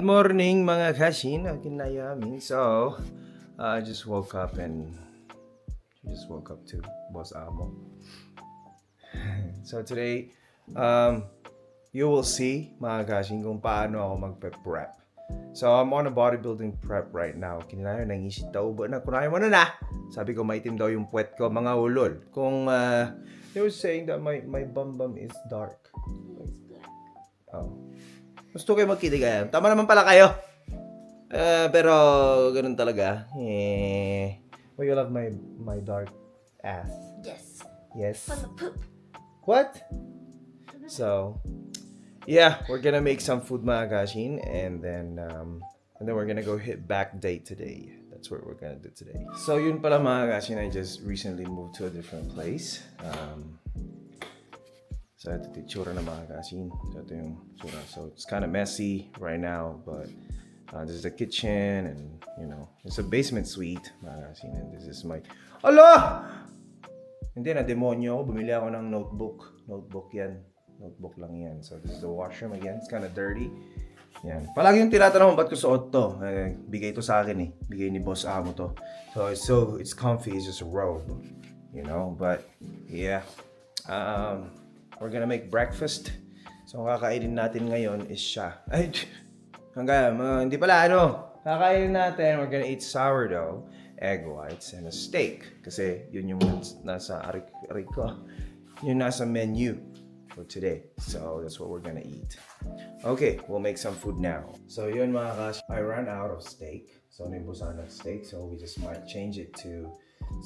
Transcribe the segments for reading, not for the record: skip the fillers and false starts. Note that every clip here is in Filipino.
Good morning mga kashin, kinayami. So, I just woke up and she just woke up too, Boss Amo. So today, you will see mga kashin kung paano ako magpe-prep. So I'm on a bodybuilding prep right now. Kinaya nangisit daw ba na kunayan mo na. Sabi ko maitim daw yung puwet ko mga ulol. Kung they were saying that my bum is dark. It's black. Oh. Gusto kayo magkitigayan. Tama naman pala kayo. Pero ganun talaga. Well, you love my dark ass. Yes. Yes. From the poop. What? So, yeah, we're gonna make some food mga kashin, and then we're gonna go hit back date today. That's what we're gonna do today. So yun pala mga kashin, I just recently moved to a different place. So ito yung tsura na mga kashin. So ito yung tsura. So it's kind of messy right now, but this is the kitchen, and you know, it's a basement suite mga kashin, and this is my... Ala! Hindi na demonyo ako. Bumili ako ng notebook yan. Notebook lang yan. So this is the washroom again. It's kind of dirty. Yan. Palagi yung tinatanong ba't ko suot to. Bigay to sa akin eh. Bigay ni Boss Amo to. So it's comfy. It's just a robe. You know? But yeah. We're gonna make breakfast. So ang kakainin natin ngayon is siya. Ay! Hindi pala ano. Kakainin natin. We're gonna eat sourdough, egg whites, and a steak. Kasi yun yung nasa arik ko. Yun nasa menu for today. So that's what we're gonna eat. Okay, we'll make some food now. So yun mga kas, I ran out of steak. So nimbusan ng steak. So we just might change it to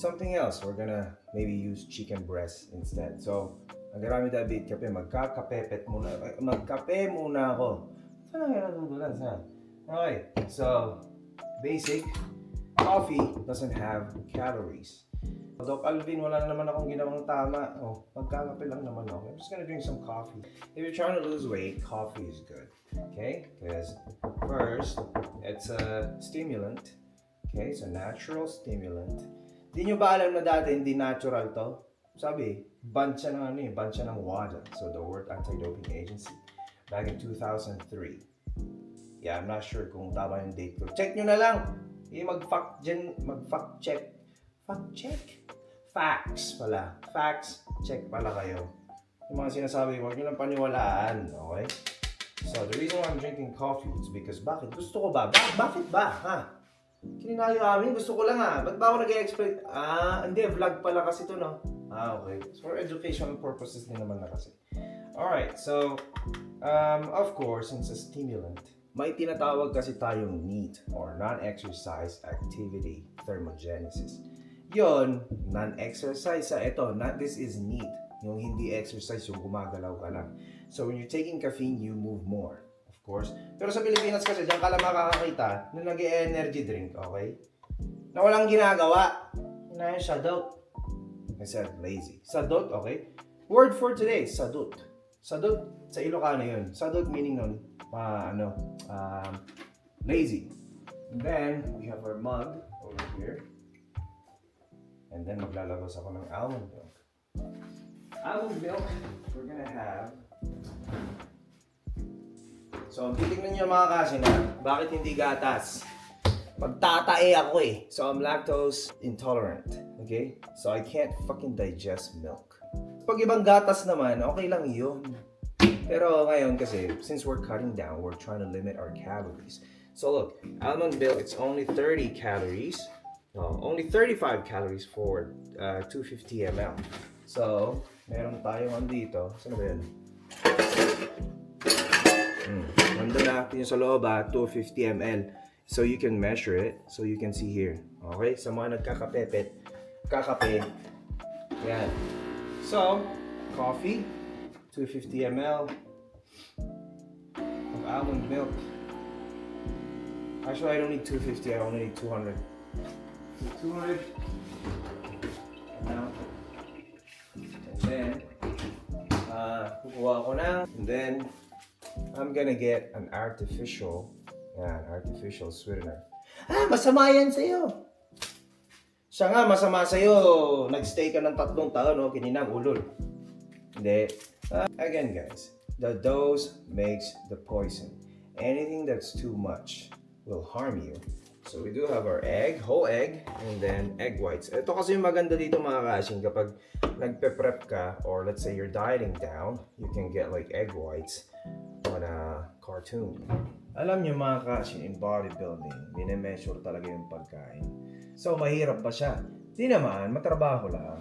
something else. We're gonna maybe use chicken breast instead. So ang garami David kape, magkakape muna ako. Saan nga natutulan? Saan? Okay, so basic coffee doesn't have calories. Doc Alvin, wala na naman akong ginawang tama. Oh, magkakape lang naman ako. I'm just gonna drink some coffee. If you're trying to lose weight, coffee is good. Okay? Because first, it's a stimulant. Okay? It's a natural stimulant. Di nyo ba alam na dati hindi natural to? Sabi, ban siya ng WADA. So the World Anti-Doping Agency. Back in 2003. Yeah, I'm not sure kung tama yung date ko. Check nyo na lang. Mag-fact check. Fact check? Facts pala. Facts check pala kayo. Yung mga sinasabi, huwag nyo lang paniwalaan. Okay? So, the reason why I'm drinking coffee is because bakit? Gusto ko ba? Bakit ba? Ha? Kininayo amin? Gusto ko lang ha. Ba't ba ako nag-expect? Hindi. Vlog pala kasi to, no? Okay. So, for educational purposes din naman na kasi. Alright. So, of course, since a stimulant, may tinatawag kasi tayong NEAT or non-exercise activity thermogenesis. Yon, non-exercise this is NEAT. Yung hindi exercise, yung gumagalaw ka lang. So when you're taking caffeine, you move more, of course. Pero sa Pilipinas kasi, diyan ka lang makakakita na nag-energy drink, okay? Na walang ginagawa. Na yung sadot. I said lazy. Sadot, okay? Word for today, sadot. Sadot, sa Ilocano yun. Sadot meaning nun, lazy. And then, we have our mug over here. And then, maglalabas ako ng almond milk. Almond milk, we're gonna have... So, titignan nyo mga kasi na, bakit hindi gatas? Pagtatae ako eh. So, I'm lactose intolerant. Okay? So, I can't fucking digest milk. Pag ibang gatas naman, okay lang yun. Pero ngayon kasi, since we're cutting down, we're trying to limit our calories. So look, almond milk, it's only 30 calories. No, only 35 calories for 250 ml. So, meron tayong andito. Saan ba yun? Nandun na yung sa loob 250 ml. So you can measure it. So you can see here. Okay? Sa mga nagkakape. Yan. So, coffee. 250 ml of almond milk. Actually, I don't need 250. I only need 200. 200 ml. And then, kukuha ko na. And then, I'm gonna get an artificial sweetener. Masama yan sa'yo. Siya nga, masama sa'yo. Nag-stay ka ng 3 taon, no? Kininang ulol. Hindi. Again, guys, the dose makes the poison. anything that's too much will harm you. So we do have our egg, whole egg, and then egg whites. Ito kasi yung maganda dito mga kasing, kapag nagpe-prep ka, or let's say you're dieting down, you can get like egg whites on a cartoon. Alam niyo mga kasing, in bodybuilding, minimeasure talaga yung pagkain. So mahirap ba siya? Di naman, matrabaho lang.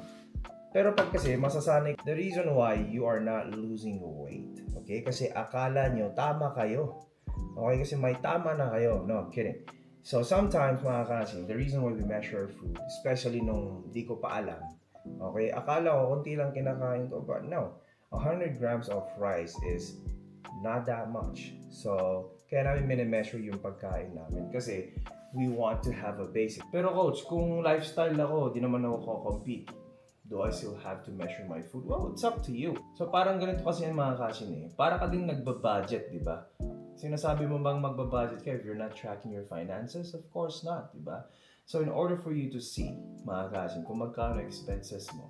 Pero pag kasi masasanay, the reason why you are not losing weight, okay? Kasi akala nyo tama kayo. Okay, kasi may tama na kayo. No, I'm kidding. So sometimes mga kasing, the reason why we measure food, especially nung di ko pa alam, okay, akala ko konti lang kinakain ko, but no, 100 grams of rice is not that much. So kaya namin minimeasure yung pagkain namin kasi we want to have a basic. Pero coach, kung lifestyle ako, di naman ako compete. Do I still have to measure my food? Well, it's up to you. So parang ganito kasi yung mga kasin eh. Para ka din nagbabudget, di ba? Sinasabi mo bang magbabudget ka if you're not tracking your finances? Of course not, di ba? So in order for you to see, mga kasin, kung magkano expenses mo,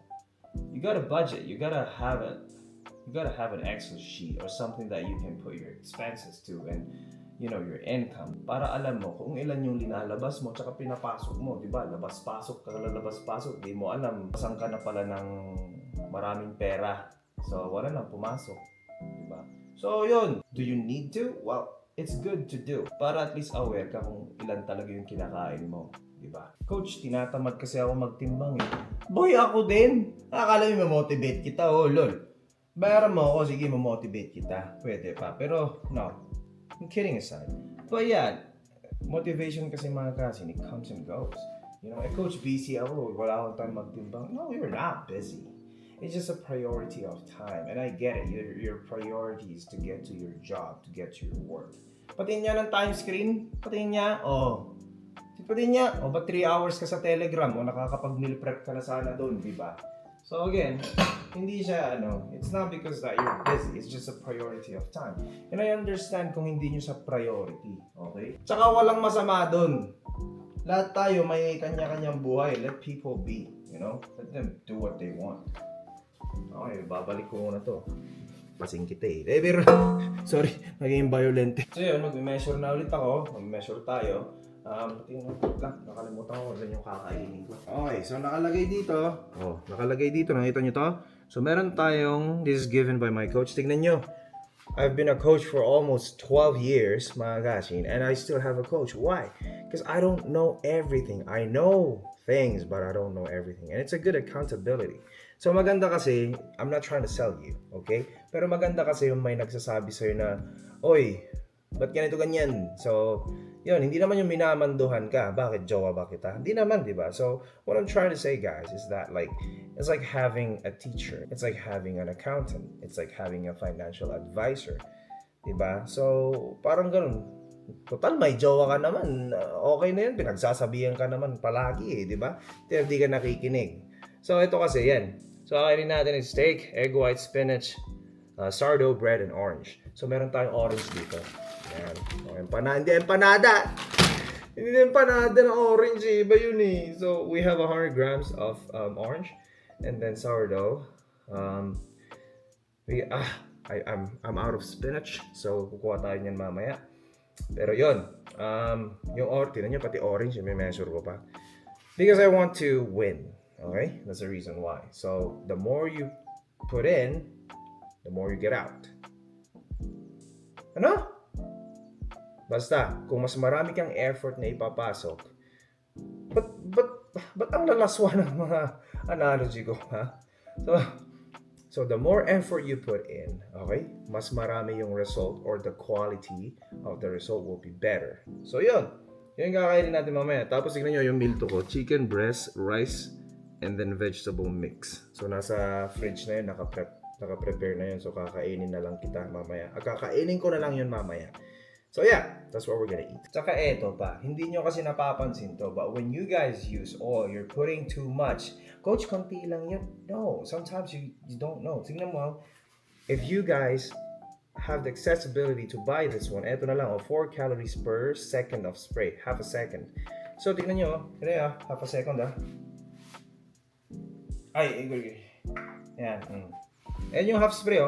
you gotta budget, you gotta have an Excel sheet or something that you can put your expenses to and you know, your income. Para alam mo kung ilan yung linalabas mo tsaka pinapasok mo, di ba? Labas-pasok ka, lalabas-pasok, di mo alam, saan ka na pala ng maraming pera. So, wala nang pumasok, di ba? So, yun. Do you need to? Well, it's good to do. Para at least aware ka kung ilan talaga yung kinakain mo, di ba? Coach, tinatamad kasi ako magtimbang eh. Boy, ako din. Akala mo motivate kita, oh, lol. Bayaran mo ako, sige, motivate kita. Pwede pa. Pero, no. I'm kidding aside. But yeah, motivation kasi mga kasin, it comes and goes. You know, Coach, busy ako, wala akong time magtimbang. No, you're not busy. It's just a priority of time. And I get it, your priority is to get to your job, to get to your work. Patingin niya ng time screen, patingin niya, patingin niya, ba 3 hours ka sa Telegram, o nakakapag-meal prep ka na sana doon, di ba? So again, hindi siya it's not because that you're busy, it's just a priority of time. And I understand kung hindi nyo sa priority, okay? Tsaka walang masama doon. Lahat tayo may kanya-kanyang buhay, let people be, you know? Let them do what they want. Okay, babalik ko muna to. Pasing kita eh. Pero, sorry, naging violent. So yun, mag-measure na ulit ako, mag-measure tayo. Nakalimutan ko rin yung kakainin ko. Okay, so nakalagay dito. Nakita nyo to? So meron tayong, this is given by my coach. Tignan nyo. I've been a coach for almost 12 years, mga kashin, and I still have a coach. Why? Because I don't know everything. I know things, but I don't know everything. And it's a good accountability. So maganda kasi, I'm not trying to sell you, okay? Pero maganda kasi yung may nagsasabi sa'yo na, oy, ba't ganito ganyan? So, yun, hindi naman yung minamanduhan ka. Bakit jowa ba kita? Hindi naman, di ba? So, what I'm trying to say, guys, is that it's like having a teacher. It's like having an accountant. It's like having a financial advisor. Di ba? So, parang ganun. Total, may jowa ka naman. Okay na yun. Pinagsasabihan ka naman palagi, di ba? Pero di ka nakikinig. So, ito kasi, yan. So, kainin natin is steak, egg white, spinach, sourdough bread, and orange. So, meron tayong orange dito. Ayan. Hindi empanada. Hindi empanada na orange eh. Iba yun eh. So, we have 100 grams of orange. And then sourdough. I'm out of spinach. So, kukuha tayo niyan mamaya. Pero yun. Yung tinan nyo, pati orange, may measure ko pa. Because I want to win. Okay? That's the reason why. So, the more you put in, the more you get out. Ano? Basta, kung mas marami kang effort na ipapasok, ba't ang lalaswa ng mga analogy ko, ha? So the more effort you put in, okay, mas marami yung result or the quality of the result will be better. So yun kakainin natin mamaya. Tapos tignan nyo yung meal to ko, chicken breast, rice, and then vegetable mix. So nasa fridge na yun, naka-prepare na yun. So kakainin na lang kita mamaya. Kakainin ko na lang yun mamaya. So yeah, that's what we're gonna eat. Tsaka eto pa, hindi nyo kasi napapansin to, but when you guys use oil, you're putting too much. Coach, konti lang yun. No, sometimes you don't know. Tingnan mo, if you guys have the accessibility to buy this one, eto na lang, 4 calories per second of spray, half a second. So tingnan nyo, half a second Ay, yan. Yan yung half spray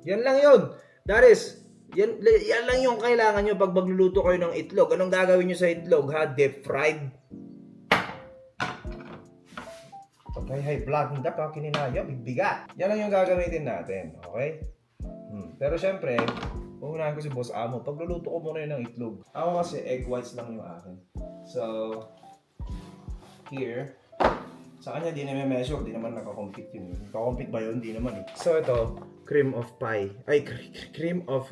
Yan lang yun. That is Yan lang yung kailangan nyo pag magluluto kayo ng itlog. Anong gagawin nyo sa itlog, ha? Deep fried. Okay, high blood, hindi pa kininaya, bibigat. Yan lang yung gagamitin natin, okay? Pero syempre, puhunahan ko si Boss Amo. Pagluluto ko muna yun ng itlog. Ako kasi egg whites lang yung akin. So, here, sa kanya di na may measure, di naman nakakompute yun. Nakakompute ba yun? Di naman eh. So ito, cream of pie. Ay, cream of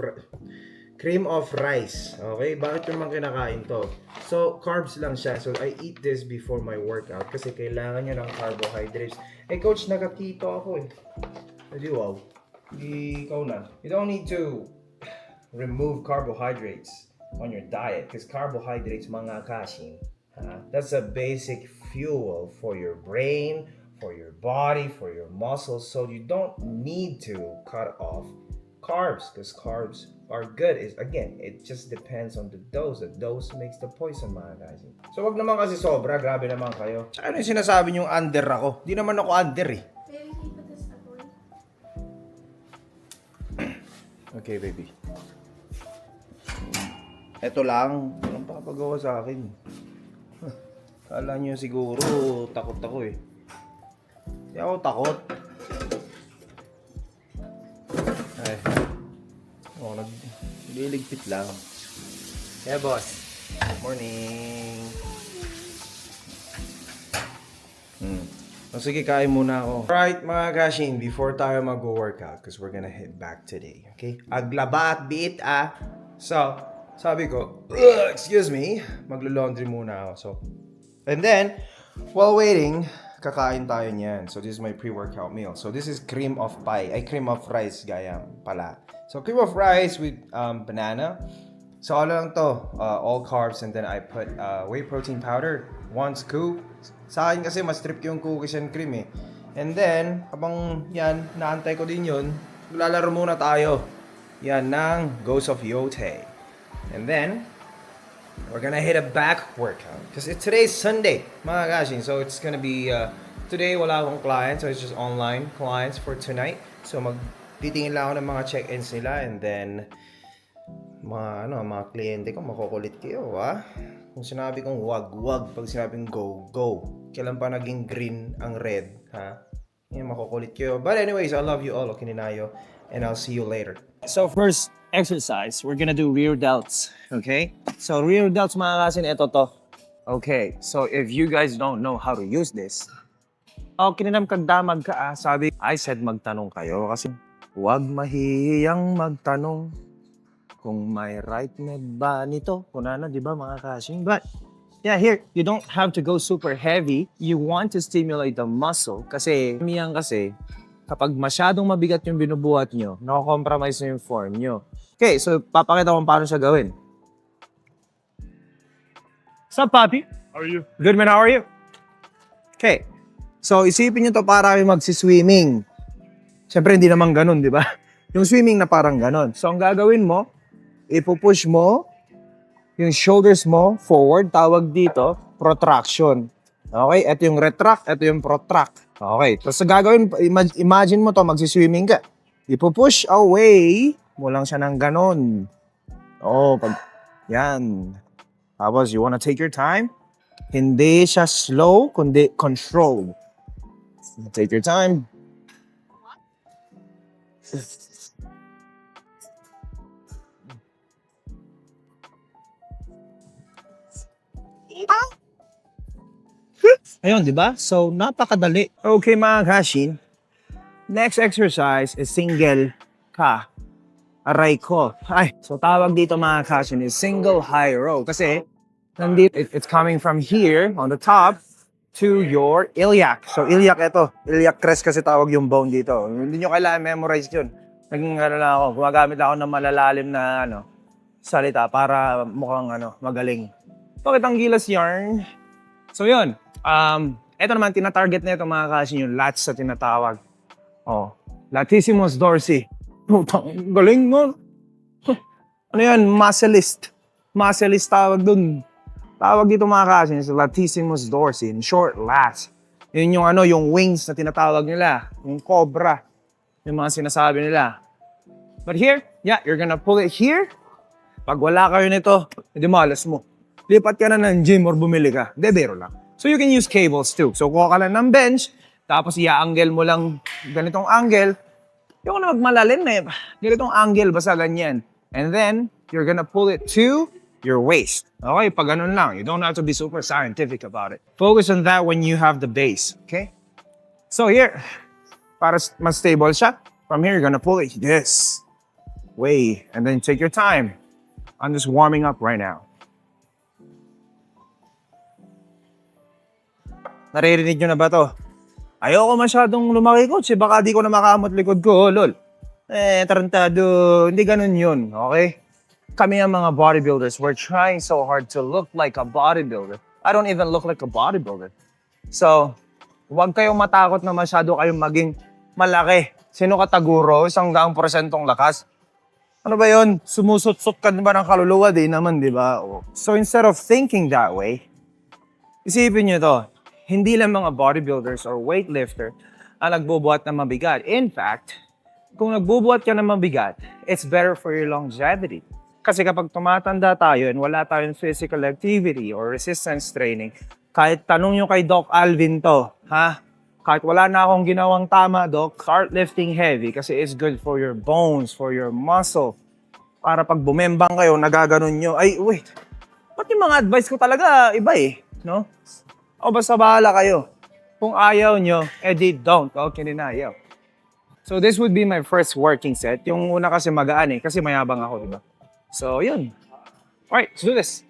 rice. Okay? Bakit naman kinakain to? So, carbs lang siya. So, I eat this before my workout kasi kailangan nyo ng carbohydrates. Eh, coach, nakatito ako eh. Edi wow. Ikaw na. You don't need to remove carbohydrates on your diet because carbohydrates, mga kasing, that's a basic fuel for your brain, for your body, for your muscles. So you don't need to cut off carbs because carbs are good. Again, it just depends on the dose. The dose makes the poison, mga guys. So wag naman kasi sobra, grabe naman kayo. Ano yung sinasabi niyong under ako? Di naman ako under eh. Okay, baby. Ito lang. Anong papagawa sa akin? Kala niyo siguro takot ako eh. Hindi ako takot. Ay. Nagliligpit lang. Yeah, boss. Morning. So, sige, kain muna ako. Alright, mga kashin, before tayo mag-workout, because we're gonna head back today, okay? Aglaba at biit, So, sabi ko, excuse me, maglo-laundry muna ako. So, and then, while waiting, kakain tayo niyan. So, this is my pre-workout meal. So, this is cream of pie. Ay, cream of rice, gaya pala. So, cream of rice with banana. So, ano lang to, all carbs, and then I put whey protein powder, 1 scoop. Sa akin kasi mas trip yung cookies and cream eh. And then, habang yan, naantay ko din yun, maglalaro muna tayo. Yan ng Ghost of Yote. And then, we're gonna hit a back workout. Because today's Sunday, mga kashin. So, it's gonna be, today wala akong clients, so it's just online clients for tonight. So, magtitingin lang ako ng mga check-ins nila and then, mga kliyente ko, makukulit kayo, Kung sinabi kong wag, pag sinabing go. Kailan pa naging green ang red, Yan, makukulit kayo. But anyways, I love you all, Kininayo, and I'll see you later. So first exercise, we're gonna do rear delts, okay? So rear delts, mga kasin, ito to. Okay, so if you guys don't know how to use this, kininam kang damag ka, sabi, I said magtanong kayo kasi huwag mahihiyang magtanong kung may right med ba nito. Kung ano, di ba mga kasing? But yeah, here, you don't have to go super heavy. You want to stimulate the muscle kasi kapag masyadong mabigat yung binubuhat nyo, nakakompromise na yung form nyo. Okay, so papakita ko paano siya gawin. What's up, Papi? How are you? Good man, how are you? Okay, so isipin nyo to para kayo magsiswimming. Siyempre, hindi naman ganun, di ba? Yung swimming na parang ganun. So, ang gagawin mo, ipupush mo yung shoulders mo forward, tawag dito, protraction. Okay, ito yung retract, ito yung protract. Okay, tapos sa gagawin, imagine mo to, magsiswimming ka. Ipupush away mo lang siya ng ganon. Yan. Tapos, you wanna take your time. Hindi siya slow, kundi controlled. Take your time. Ayun, di ba? So, napakadali. Okay, mga kashin. Next exercise is single ka. Aray ko. So, tawag dito mga kashin is single high row. Kasi, nandito, it's coming from here on the top to your iliac. So, iliac ito. Iliac crest kasi tawag yung bone dito. Hindi nyo kailangan memorize yun. Gumagamit ako ng malalalim na salita para mukhang magaling. Bakit ang gilas yarn? So, yun. Ito naman, tinatarget na ito mga kashin yung lats sa tinatawag. Latissimus dorsi. Galing mo. Ano yan? Muscleist. Muscleist tawag dun. Tawag dito mga kashin is latissimus dorsi. In short, lats. Yun yung yung wings na tinatawag nila. Yung cobra. Yung mga sinasabi nila. But here, Yeah, you're gonna pull it here. Pag wala kayo nito, edi malas mo. Lipat ka na ng gym or bumili ka. De, biro lang. So you can use cables too. So kuha ka lang ng bench, tapos i-angle mo lang ganitong angle. Yung na magmalalim eh. Ganitong angle, basta ganyan. And then, you're gonna pull it to your waist. Okay, pag ganun lang. You don't have to be super scientific about it. Focus on that when you have the base. Okay? So here, para mas stable siya, from here, you're gonna pull it this way. And then take your time. I'm just warming up right now. Naririnig nyo na ba to? Ayoko masyadong lumaki, coach. Baka di ko na makamot likod ko, lol. Tarantado. Hindi ganun yun, okay? Kami ang mga bodybuilders. We're trying so hard to look like a bodybuilder. I don't even look like a bodybuilder. So, huwag kayong matakot na masyado kayong maging malaki. Sino ka taguro? 100% lakas? Ano ba yun? Sumusot-sot ka ba ng kaluluwa? Di naman, di ba? So instead of thinking that way, isipin nyo to, hindi lang mga bodybuilders or weightlifter ang nagbubuhat ng mabigat. In fact, kung nagbubuhat ka ng mabigat, it's better for your longevity. Kasi kapag tumatanda tayo and wala tayong physical activity or resistance training, kahit tanong nyo kay Doc Alvin to, ha? Kahit wala na akong ginawang tama, Doc, start lifting heavy kasi it's good for your bones, for your muscle. Para pag bumembang kayo, nagaganon nyo, ay, wait, ba't yung mga advice ko talaga iba eh, no? O basta bahala kayo. Kung ayaw nyo, edi don't. Okay din ayaw. So this would be my first working set. Yung una kasi magaan eh, kasi mayabang ako, diba? So yun. Alright, let's do this.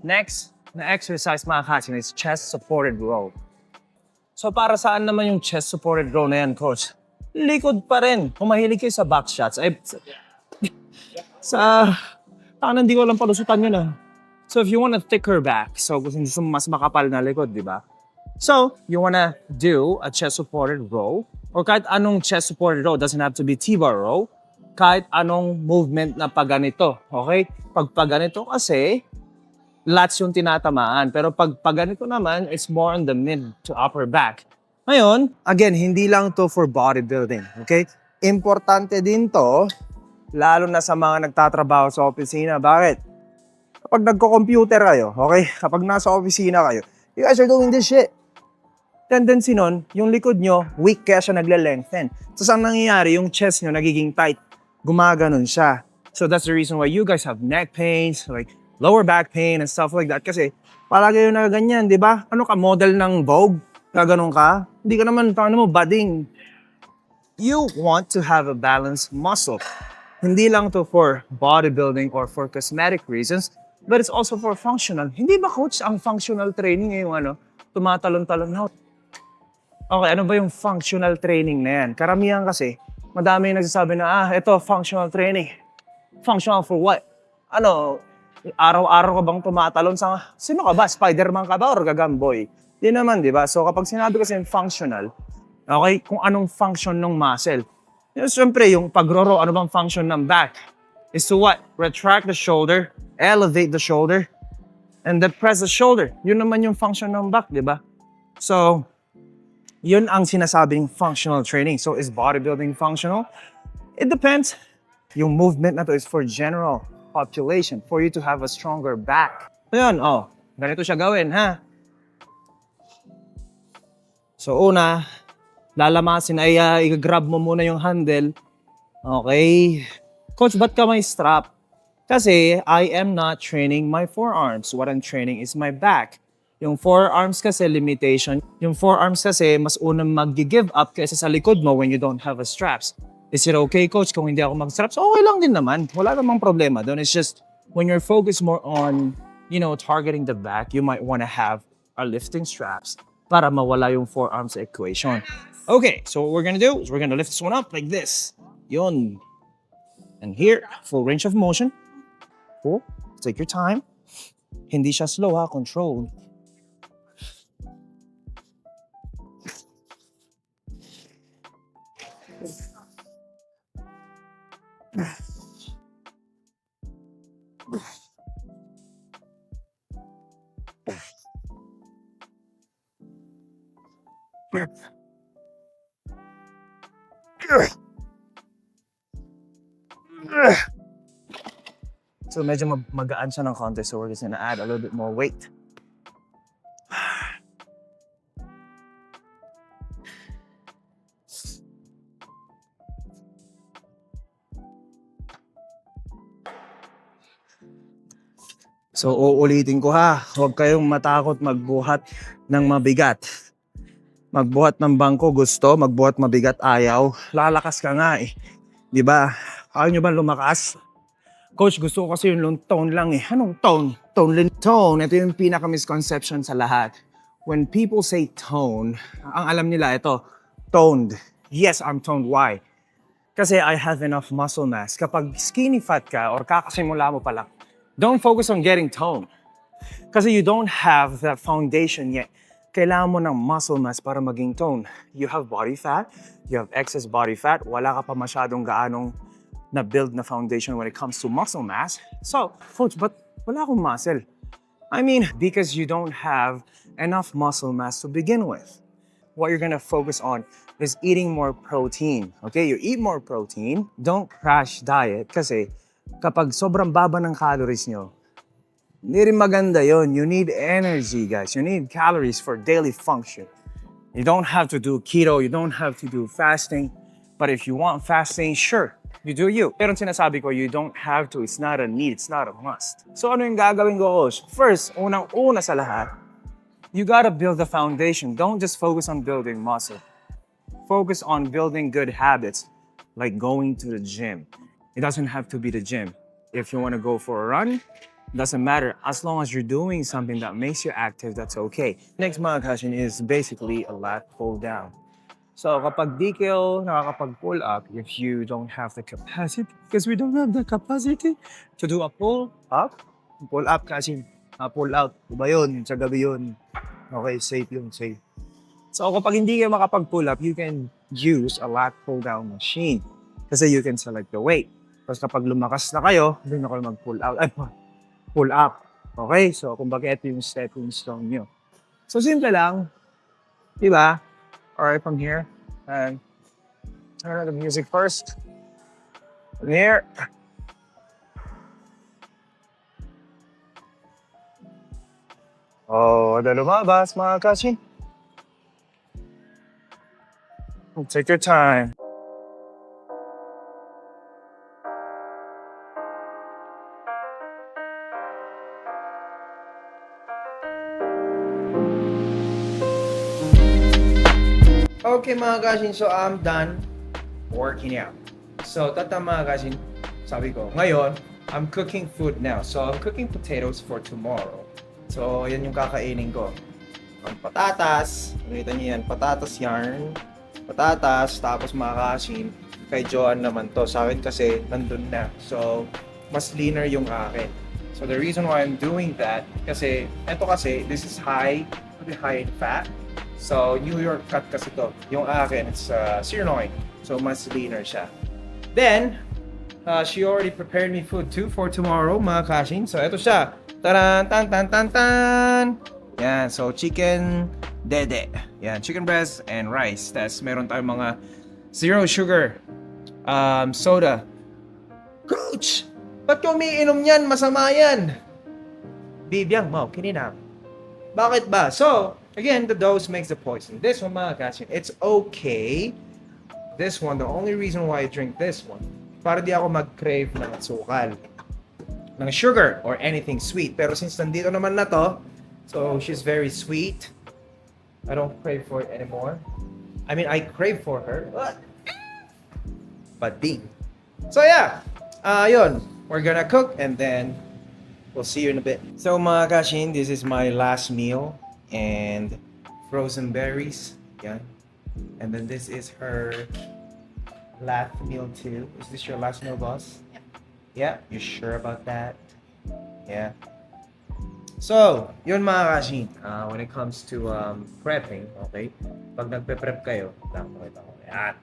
Next na exercise mga kasin is chest-supported row. So para saan naman yung chest-supported row na yan, coach? Likod pa rin. Kung mahilig kayo sa back shots, ay hindi ko lang palusutan yun ah. So if you want a thicker back, so gusto mo mas makapal na likod, di ba? So you wanna do a chest-supported row, or kahit anong chest-supported row, doesn't have to be T-bar row, kahit anong movement na paganito, okay? Pag paganito kasi, lats yung tinatamaan. Pero pag ganito naman, it's more on the mid to upper back. Ngayon, again, hindi lang to for bodybuilding, okay? Importante din to, lalo na sa mga nagtatrabaho sa opisina. Bakit? Kapag nagko-computer kayo, okay? Kapag nasa opisina kayo, you guys are doing this shit. Tendency nun, yung likod nyo, weak kaya siya nagle-lengthen. So, saan nangyayari? Yung chest nyo nagiging tight. Gumaganon siya. So, that's the reason why you guys have neck pains, like, lower back pain and stuff like that kasi palagi yung nagaganyan, di ba? Ano ka, model ng Vogue? Gaganon ka? Hindi ka naman, mo, bading. You want to have a balanced muscle. Hindi lang to for bodybuilding or for cosmetic reasons, but it's also for functional. Hindi ba, coach, ang functional training yung tumatalon-talon na? Okay, ano ba yung functional training na yan? Karamihan kasi, madami yung nagsasabi na, ito, functional training. Functional for what? Araw-araw ka bang tumatalon sa... Sino ka ba? Spider-Man ka ba or gagamboy? Di naman, di ba? So kapag sinabi kasi functional, okay, kung anong function ng muscle. Siyempre, yung pag-roro, ano bang function ng back? Is to what? Retract the shoulder, elevate the shoulder, and then press the shoulder. Yun naman yung function ng back, di ba? So, yun ang sinasabing functional training. So, is bodybuilding functional? It depends. Yung movement na to is for general population for you to have a stronger back. So yun, ganito siya gawin, ha? So una, lalamasin ay i-grab mo muna yung handle. Okay. Coach, ba't ka may strap? Kasi I am not training my forearms. What I'm training is my back. Yung forearms kasi limitation. Yung forearms kasi mas unang mag-give up kaysa sa likod mo when you don't have a straps. Is it okay, coach, kung hindi ako mag-straps? Okay lang din naman. Wala namang problema doon. It's just, when you're focused more on, targeting the back, you might want to have a lifting straps para mawala yung forearms equation. Okay, so what we're gonna do is we're gonna lift this one up like this. Yun. And here, full range of motion. Cool. Take your time. Hindi siya slow, ha? Control. So medyo magaan siya ng konti, so we're just gonna add a little bit more weight. So uulitin ko ha, huwag kayong matakot magbuhat ng mabigat. Magbuhat ng bangko gusto, magbuhat mabigat ayaw. Lalakas ka nga eh. Di ba? Ayaw nyo ba lumakas? Coach, gusto ko kasi yung tone lang eh. Anong tone? Tone. Ito yung pinaka-misconception sa lahat. When people say tone, ang alam nila ito, toned. Yes, I'm toned. Why? Kasi I have enough muscle mass. Kapag skinny fat ka or kakasimula mo pa lang, don't focus on getting toned. Kasi you don't have that foundation yet. Kailangan mo ng muscle mass para maging toned. You have body fat, you have excess body fat, wala ka pa masyadong gaanong na-build na foundation when it comes to muscle mass. So, coach, but wala akong muscle. I mean, because you don't have enough muscle mass to begin with. What you're gonna focus on is eating more protein. Okay, you eat more protein, don't crash diet kasi kapag sobrang baba ng calories nyo, hindi rin maganda yon. You need energy, guys. You need calories for daily function. You don't have to do keto, you don't have to do fasting. But if you want fasting, sure, you do you. Pero sinasabi ko, you don't have to. It's not a need, it's not a must. So ano yung gagawin ko, coach? First, unang-una sa lahat, you gotta build the foundation. Don't just focus on building muscle. Focus on building good habits, like going to the gym. It doesn't have to be the gym. If you want to go for a run, doesn't matter. As long as you're doing something that makes you active, that's okay. Next mga kashin is basically a lat pull down. So kapag di kayo nakakapag-pull up, if you don't have the capacity, because we don't have the capacity to do a pull up kasi pull out. Diba yun? Sa gabi yun. Okay, safe yun, safe. So kapag hindi kayo makapag-pull up, you can use a lat pull down machine. Kasi you can select the weight. Tapos kapag lumakas na kayo, doon na kayo mag-pull out. Pull up. Okay? So, kumbaga ito yung stepping stone nyo. So, simple lang. Diba? Alright, from here. And turn on the music first. From here. Oh, ada lumabas, mga kasi. Take your time. Okay mga kashin, so I'm done working out. So mga kashin, sabi ko, ngayon, I'm cooking food now. So I'm cooking potatoes for tomorrow. So yan yung kakainin ko. Ang patatas, nakita niyo yan, patatas yarn, patatas, tapos mga kashin, kay Joan naman to. Sa akin kasi nandun na. So mas leaner yung akin. So the reason why I'm doing that, kasi eto kasi, this is pretty high in fat. So, New York cut kasi to. Yung akin, it's sirloin. So, mas leaner siya. Then, she already prepared me food too for tomorrow, mga kashin. So, eto siya. Taran, tan, tan, tan, tan. Yan, so chicken dede. Yan, chicken breast and rice. Tapos, meron tayong mga zero sugar soda. Coach! Ba't ka umiinom yan? Masama yan. Bibiyang mo, kininam. Bakit ba? So, again, the dose makes the poison. This one, mga kashin, it's okay. This one, the only reason why I drink this one, para di ako mag-crave ng sukal, ng sugar, or anything sweet. Pero since nandito naman na to, so she's very sweet, I don't crave for it anymore. I mean, I crave for her, but ding. So yeah, yun. We're gonna cook and then we'll see you in a bit. So mga kashin, this is my last meal. And frozen berries, yeah. And then this is her last meal too. Is this your last meal, boss? Yeah. You sure about that? Yeah. So, yun mga kashin, when it comes to prepping, okay? Pag nagpe-prep kayo, yan.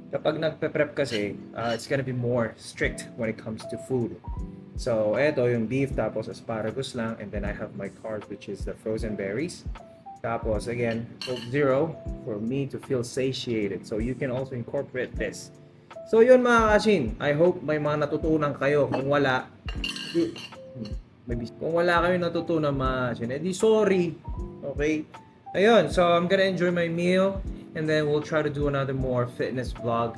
Kapag nagpe-prep kasi, it's gonna be more strict when it comes to food. So, eto yung beef, tapos asparagus lang, and then I have my carbs, which is the frozen berries. Tapos, again, Coke Zero for me to feel satiated. So, you can also incorporate this. So, yun mga kashin. I hope may mga natutunan kayo. Kung wala, kung wala kayo natutunan mga kashin, edi sorry. Okay? Ayun, so I'm gonna enjoy my meal and then we'll try to do another more fitness vlog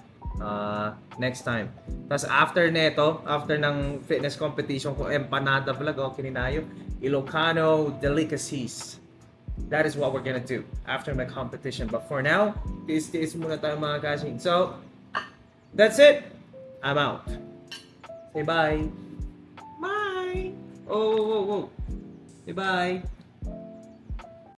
next time. Tapos after neto, after ng fitness competition ko, empanada vlog, okay ninayo, Ilocano delicacies. That is what we're gonna do after my competition. But for now, tiis muna tayo mga kashin. So, that's it. I'm out. Say bye. Bye. Oh. Say bye.